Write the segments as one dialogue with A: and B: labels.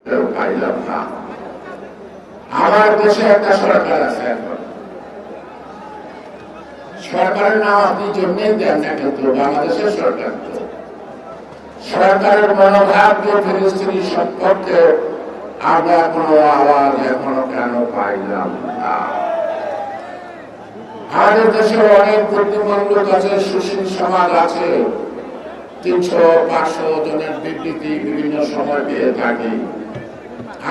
A: পাইলাম না। আমার দেশে একটা সরকার আছে, এখন সরকারের নাম আপনি জন্যই দেন না, কিন্তু বাংলাদেশের সরকার তো সরকারের মনোভাবকে ফিলিস্তিনি সম্পর্কে আমরা কোনো আওয়াজ এখনো কেন পাইলাম না। আমাদের দেশে অনেক বুদ্ধিমান লোক আছে, সুশীল সমাজ আছে, 300-500 জনের বিবৃতি বিভিন্ন সময় পেয়ে থাকি।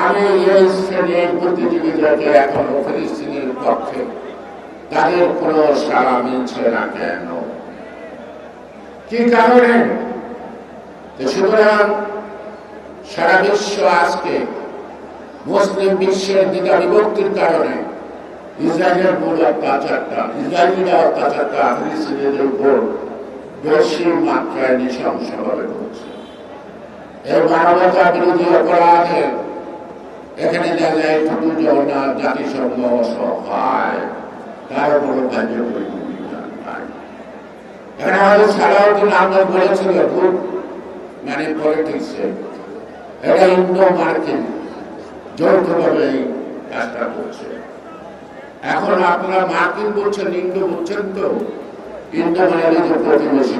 A: আমি এই শ্রেণীর বুদ্ধিজীবীদেরকে এখনো ফিলিস্তিনের পক্ষে তাদের কোনো সাড়া মিলছে না কেন, কি কারণে? সুতরাং সারা বিশ্ব আজকে মুসলিম বিশ্বের দ্বিধা বিভক্তির কারণে ইসরায়েলের মূল অত্যাচারটা, ইসরায়েলিরা অত্যাচারটা ফিলিস্তিনিদের উপর বেশি মাত্রায় নৃশংসভাবে করছে। এই মানবতা বিরোধী অপরাধের এখানে দেখা যায় শুধু জগন্নাথ জাতিসংঘ সহায়, কারো কোনো কার্যকরী ভূমিকা নাই। এখানে আমাদের সালাউদ্দিন আহমেদ বলেছিল খুব মানে পলিটিক্সে, এটা ইন্দো মার্কিন যৌথভাবে এই কাজটা করছে। এখন আপনারা মার্কিন বলছেন, ইন্দো বলছেন, তো ইন্দো মানে প্রতিবেশী